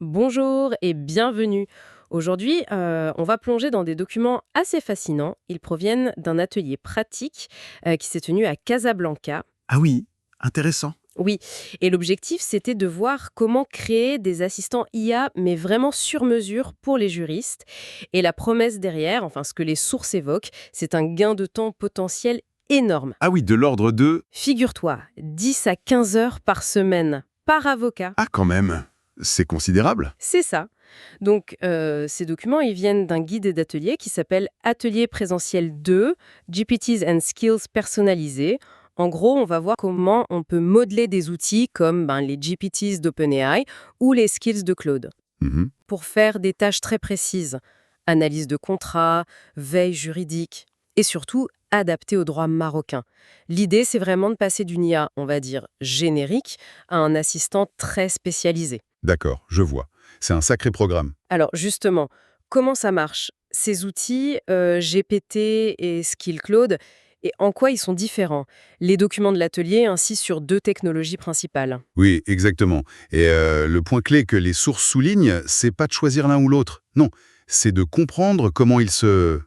Bonjour et bienvenue. Aujourd'hui, on va plonger dans des documents assez fascinants. Ils proviennent d'un atelier pratique qui s'est tenu à Casablanca. Ah oui, intéressant. Oui, et l'objectif, c'était de voir comment créer des assistants IA, mais vraiment sur mesure pour les juristes. Et la promesse derrière, enfin ce que les sources évoquent, c'est un gain de temps potentiel énorme. Ah oui, de l'ordre de... Figure-toi, 10 à 15 heures par semaine, par avocat. Ah quand même, c'est considérable. C'est ça. Donc, ces documents, ils viennent d'un guide d'atelier qui s'appelle Atelier présentiel 2, GPTs and Skills personnalisés. En gros, on va voir comment on peut modeler des outils comme les GPTs d'OpenAI ou les skills de Claude Mhm. pour faire des tâches très précises. Analyse de contrats, veille juridique et surtout adaptée au droit marocain. L'idée, c'est vraiment de passer d'une IA, on va dire, générique à un assistant très spécialisé. D'accord, je vois. C'est un sacré programme. Alors justement, comment ça marche? Ces outils, GPT et Skill Cloud, et en quoi ils sont différents? Les documents de l'atelier insistent sur 2 technologies principales. Oui, exactement. Et le point clé que les sources soulignent, c'est pas de choisir l'un ou l'autre. Non, c'est de comprendre comment ils se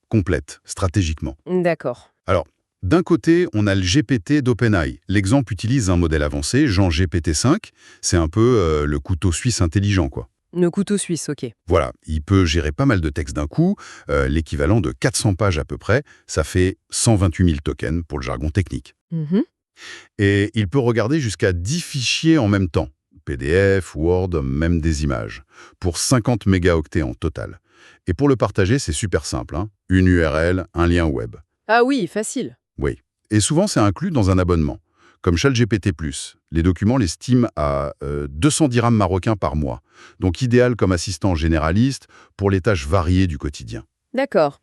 complètent stratégiquement. D'accord. Alors, d'un côté, on a le GPT d'OpenAI. L'exemple utilise un modèle avancé, Jean GPT-5. C'est un peu le couteau suisse intelligent, quoi. Le couteau suisse, OK. Voilà, il peut gérer pas mal de textes d'un coup, l'équivalent de 400 pages à peu près, ça fait 128 000 tokens pour le jargon technique. Mmh. Et il peut regarder jusqu'à 10 fichiers en même temps, PDF, Word, même des images, pour 50 mégaoctets en total. Et pour le partager, c'est super simple, hein. Une URL, un lien web. Ah oui, facile. Oui. Et souvent, c'est inclus dans un abonnement. Comme ChatGPT+, les documents l'estiment à 200 dirhams marocains par mois. Donc idéal comme assistant généraliste pour les tâches variées du quotidien. D'accord.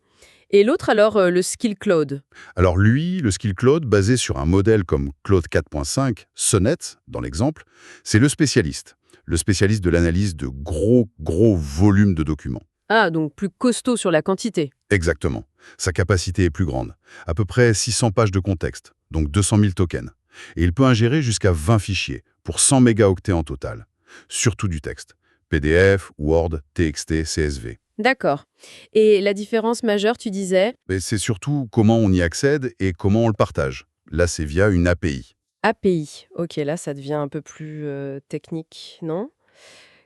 Et l'autre alors, le Skill Cloud? Alors lui, le Skill Cloud, basé sur un modèle comme Claude 4.5, Sonnet, dans l'exemple, c'est le spécialiste. Le spécialiste de l'analyse de gros volumes de documents. Ah, donc plus costaud sur la quantité. Exactement. Sa capacité est plus grande. À peu près 600 pages de contexte, donc 200 000 tokens. Et il peut ingérer jusqu'à 20 fichiers, pour 100 mégaoctets en total. Surtout du texte. PDF, Word, TXT, CSV. D'accord. Et la différence majeure, tu disais? Mais c'est surtout comment on y accède et comment on le partage. Là, c'est via une API. API. OK, là, ça devient un peu plus, technique, non?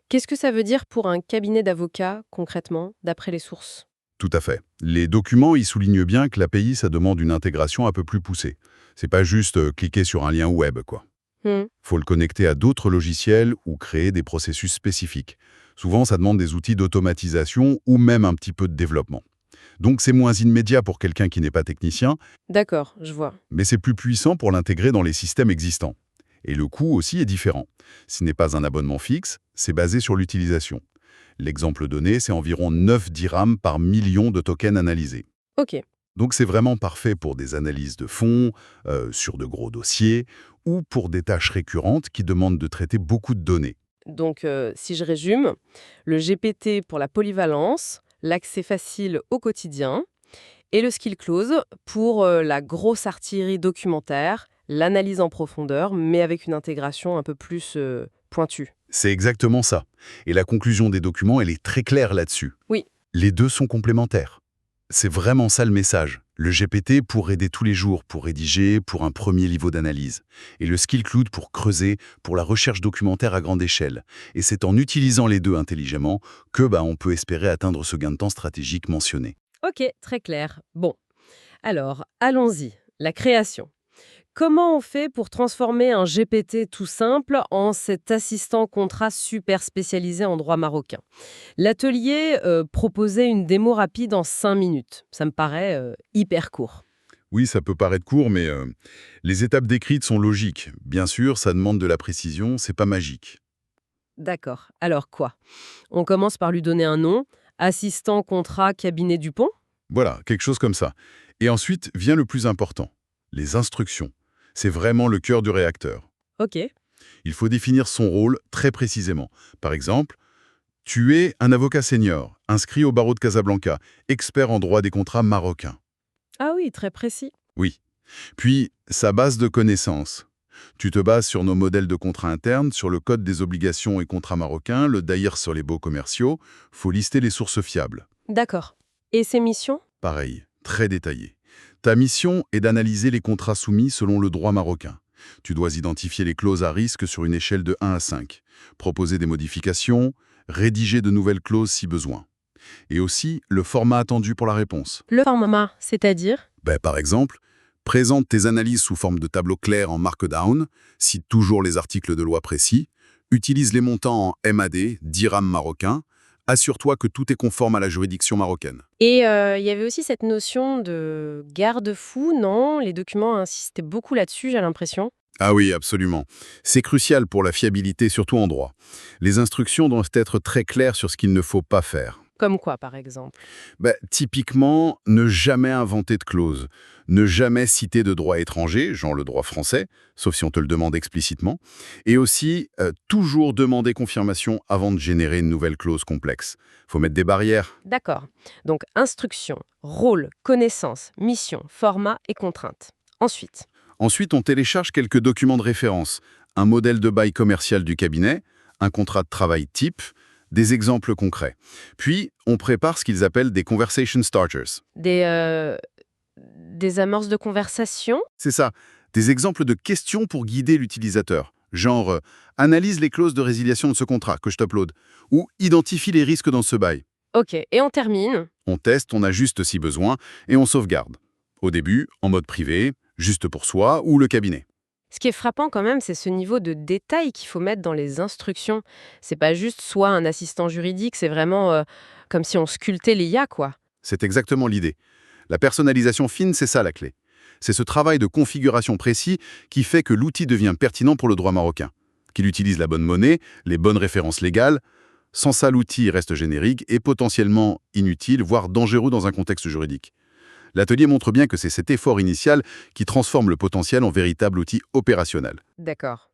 Qu'est-ce que ça veut dire pour un cabinet d'avocats, concrètement, d'après les sources? Tout à fait. Les documents, ils soulignent bien que l'API, ça demande une intégration un peu plus poussée. C'est pas juste cliquer sur un lien web, quoi. Mmh. Faut le connecter à d'autres logiciels ou créer des processus spécifiques. Souvent, ça demande des outils d'automatisation ou même un petit peu de développement. Donc, c'est moins immédiat pour quelqu'un qui n'est pas technicien, D'accord, je vois. mais c'est plus puissant pour l'intégrer dans les systèmes existants. Et le coût aussi est différent. Ce n'est pas un abonnement fixe, c'est basé sur l'utilisation. L'exemple donné, c'est environ 9 dirhams par million de tokens analysés. OK. Donc c'est vraiment parfait pour des analyses de fond, sur de gros dossiers, ou pour des tâches récurrentes qui demandent de traiter beaucoup de données. Donc, si je résume, le GPT pour la polyvalence, l'accès facile au quotidien et le skill close pour, la grosse artillerie documentaire, l'analyse en profondeur, mais avec une intégration un peu plus, pointue. C'est exactement ça. Et la conclusion des documents, elle est très claire là-dessus. Oui. Les deux sont complémentaires. C'est vraiment ça le message. Le GPT pour aider tous les jours, pour rédiger, pour un premier niveau d'analyse. Et le Skill Cloud pour creuser, pour la recherche documentaire à grande échelle. Et c'est en utilisant les deux intelligemment que on peut espérer atteindre ce gain de temps stratégique mentionné. OK, très clair. Bon, alors allons-y, la création. Comment on fait pour transformer un GPT tout simple en cet assistant contrat super spécialisé en droit marocain? L'atelier proposait une démo rapide en 5 minutes. Ça me paraît hyper court. Oui, ça peut paraître court, mais les étapes décrites sont logiques. Bien sûr, ça demande de la précision, c'est pas magique. D'accord. Alors quoi? On commence par lui donner un nom, assistant contrat cabinet Dupont? Voilà, quelque chose comme ça. Et ensuite vient le plus important, les instructions. C'est vraiment le cœur du réacteur. Ok. Il faut définir son rôle très précisément. Par exemple, tu es un avocat senior, inscrit au barreau de Casablanca, expert en droit des contrats marocains. Ah oui, très précis. Oui. Puis, sa base de connaissances. Tu te bases sur nos modèles de contrats internes, sur le code des obligations et contrats marocains, le DAIR sur les baux commerciaux. Faut lister les sources fiables. D'accord. Et ces missions? Pareil, très détaillé. Ta mission est d'analyser les contrats soumis selon le droit marocain. Tu dois identifier les clauses à risque sur une échelle de 1 à 5, proposer des modifications, rédiger de nouvelles clauses si besoin. Et aussi le format attendu pour la réponse. Le format, c'est-à-dire? Par exemple, présente tes analyses sous forme de tableau clair en Markdown, cite toujours les articles de loi précis, utilise les montants en MAD, dirham marocain, assure-toi que tout est conforme à la juridiction marocaine. Et il y avait aussi cette notion de garde-fou, non? Les documents insistaient beaucoup là-dessus, j'ai l'impression. Ah oui, absolument. C'est crucial pour la fiabilité, surtout en droit. Les instructions doivent être très claires sur ce qu'il ne faut pas faire. Comme quoi, par exemple? Typiquement, ne jamais inventer de clause, ne jamais citer de droit étranger, genre le droit français, sauf si on te le demande explicitement, et aussi toujours demander confirmation avant de générer une nouvelle clause complexe. Faut mettre des barrières. D'accord. Donc, instruction, rôle, connaissance, mission, format et contrainte. Ensuite, on télécharge quelques documents de référence, un modèle de bail commercial du cabinet, un contrat de travail type, des exemples concrets. Puis, on prépare ce qu'ils appellent des conversation starters. Des amorces de conversation? C'est ça, des exemples de questions pour guider l'utilisateur. Genre, analyse les clauses de résiliation de ce contrat que je t'upload, ou identifie les risques dans ce bail. Ok, et on termine. On teste, on ajuste si besoin, et on sauvegarde. Au début, en mode privé, juste pour soi ou le cabinet. Ce qui est frappant quand même, c'est ce niveau de détail qu'il faut mettre dans les instructions. C'est pas juste soit un assistant juridique, c'est vraiment comme si on sculptait l'IA, quoi. C'est exactement l'idée. La personnalisation fine, c'est ça la clé. C'est ce travail de configuration précis qui fait que l'outil devient pertinent pour le droit marocain, qu'il utilise la bonne monnaie, les bonnes références légales. Sans ça, l'outil reste générique et potentiellement inutile, voire dangereux dans un contexte juridique. L'atelier montre bien que c'est cet effort initial qui transforme le potentiel en véritable outil opérationnel. D'accord.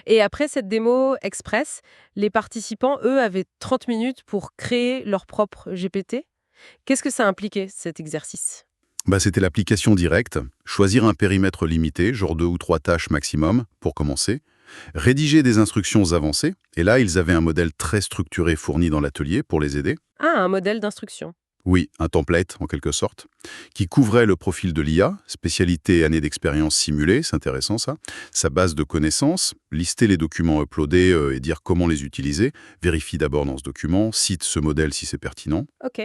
Et après cette démo express, les participants, eux, avaient 30 minutes pour créer leur propre GPT. Qu'est-ce que ça impliquait, cet exercice? C'était l'application directe, choisir un périmètre limité, genre 2 ou 3 tâches maximum, pour commencer, rédiger des instructions avancées, et là, ils avaient un modèle très structuré fourni dans l'atelier pour les aider. Ah, un modèle d'instruction. Oui, un template, en quelque sorte, qui couvrait le profil de l'IA, spécialité et année d'expérience simulée, c'est intéressant ça, sa base de connaissances, lister les documents uploadés et dire comment les utiliser, vérifie d'abord dans ce document, cite ce modèle si c'est pertinent. Ok.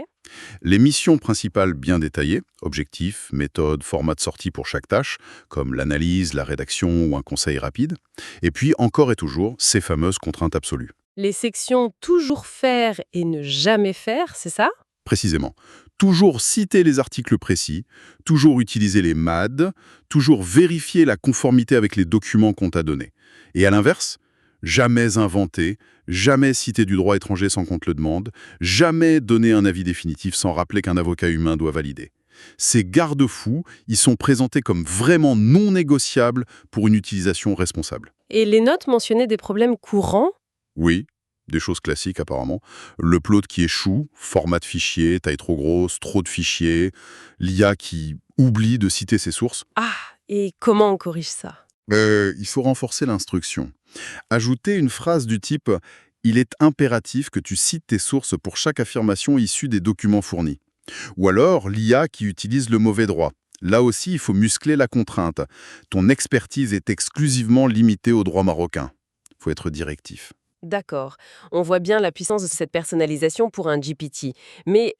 Les missions principales bien détaillées, objectifs, méthodes, format de sortie pour chaque tâche, comme l'analyse, la rédaction ou un conseil rapide. Et puis, encore et toujours, ces fameuses contraintes absolues. Les sections toujours faire et ne jamais faire, c'est ça? Précisément. Toujours citer les articles précis, toujours utiliser les MAD, toujours vérifier la conformité avec les documents qu'on t'a donnés. Et à l'inverse, jamais inventer, jamais citer du droit étranger sans qu'on te le demande, jamais donner un avis définitif sans rappeler qu'un avocat humain doit valider. Ces garde-fous, ils sont présentés comme vraiment non négociables pour une utilisation responsable. Et les notes mentionnaient des problèmes courants? Oui, des choses classiques apparemment. L'upload qui échoue, format de fichier, taille trop grosse, trop de fichiers, l'IA qui oublie de citer ses sources. Ah, et comment on corrige ça? Il faut renforcer l'instruction. Ajouter une phrase du type « Il est impératif que tu cites tes sources pour chaque affirmation issue des documents fournis ». Ou alors l'IA qui utilise le mauvais droit. Là aussi, il faut muscler la contrainte. Ton expertise est exclusivement limitée au droit marocain. Il faut être directif. D'accord. On voit bien la puissance de cette personnalisation pour un GPT. Mais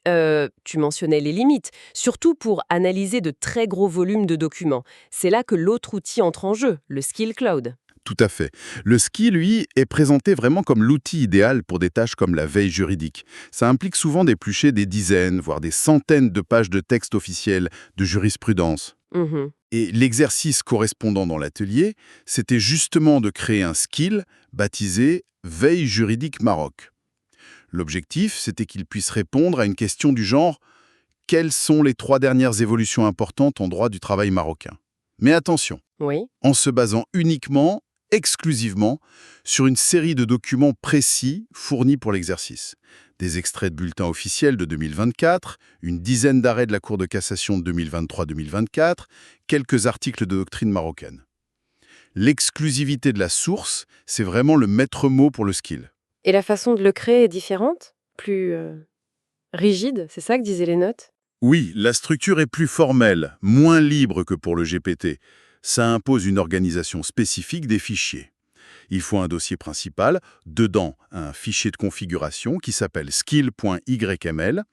tu mentionnais les limites, surtout pour analyser de très gros volumes de documents. C'est là que l'autre outil entre en jeu, le Skill Cloud. Tout à fait. Le ski, lui, est présenté vraiment comme l'outil idéal pour des tâches comme la veille juridique. Ça implique souvent d'éplucher des dizaines, voire des centaines de pages de texte officiel, de jurisprudence. Mhm. Et l'exercice correspondant dans l'atelier, c'était justement de créer un skill baptisé « Veille juridique Maroc ». L'objectif, c'était qu'il puisse répondre à une question du genre « Quelles sont les 3 dernières évolutions importantes en droit du travail marocain ?» Mais attention, Oui. en se basant uniquement, exclusivement, sur une série de documents précis fournis pour l'exercice. Des extraits de bulletins officiels de 2024, une dizaine d'arrêts de la Cour de cassation de 2023-2024, quelques articles de doctrine marocaine. L'exclusivité de la source, c'est vraiment le maître mot pour le skill. Et la façon de le créer est différente? Plus rigide, c'est ça que disaient les notes? Oui, la structure est plus formelle, moins libre que pour le GPT. Ça impose une organisation spécifique des fichiers. Il faut un dossier principal, dedans un fichier de configuration qui s'appelle skill.yml,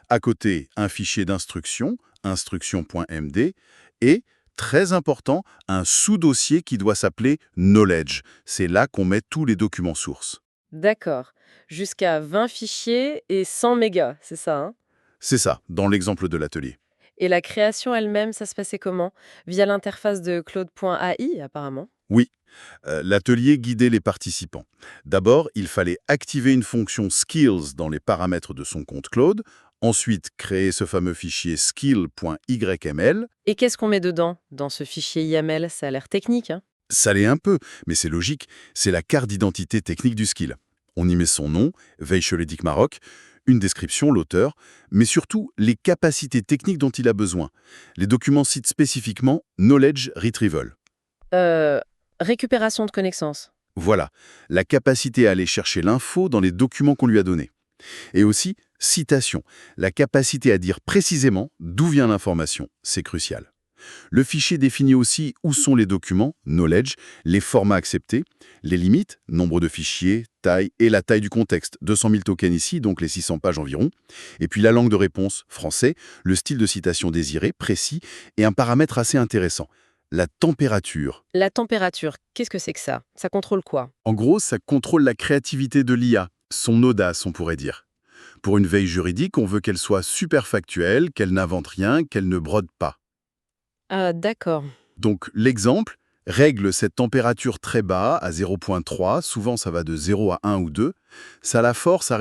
à côté un fichier d'instruction, instruction.md, et, très important, un sous-dossier qui doit s'appeler knowledge. C'est là qu'on met tous les documents sources. D'accord. Jusqu'à 20 fichiers et 100 mégas, c'est ça, hein? C'est ça, dans l'exemple de l'atelier. Et la création elle-même, ça se passait comment? Via l'interface de Claude.ai, apparemment. Oui, l'atelier guidait les participants. D'abord, il fallait activer une fonction skills dans les paramètres de son compte Claude, ensuite créer ce fameux fichier skill.yml. Et qu'est-ce qu'on met dedans, dans ce fichier YAML? Ça a l'air technique, hein? Ça l'est un peu, mais c'est logique, c'est la carte d'identité technique du skill. On y met son nom, Veicheledic Maroc, une description, l'auteur, mais surtout les capacités techniques dont il a besoin. Les documents citent spécifiquement Knowledge Retrieval. Euh, récupération de connaissances. Voilà, la capacité à aller chercher l'info dans les documents qu'on lui a donnés. Et aussi, citation, la capacité à dire précisément d'où vient l'information, c'est crucial. Le fichier définit aussi où sont les documents, knowledge, les formats acceptés, les limites, nombre de fichiers, taille et la taille du contexte, 200 000 tokens ici, donc les 600 pages environ, et puis la langue de réponse, français, le style de citation désiré, précis, et un paramètre assez intéressant, la température. La température, qu'est-ce que c'est que ça? Ça contrôle quoi? En gros, ça contrôle la créativité de l'IA, son audace, on pourrait dire. Pour une veille juridique, on veut qu'elle soit super factuelle, qu'elle n'invente rien, qu'elle ne brode pas. Ah, d'accord. Donc l'exemple règle cette température très bas à 0,3, souvent ça va de 0 à 1 ou 2, ça la force à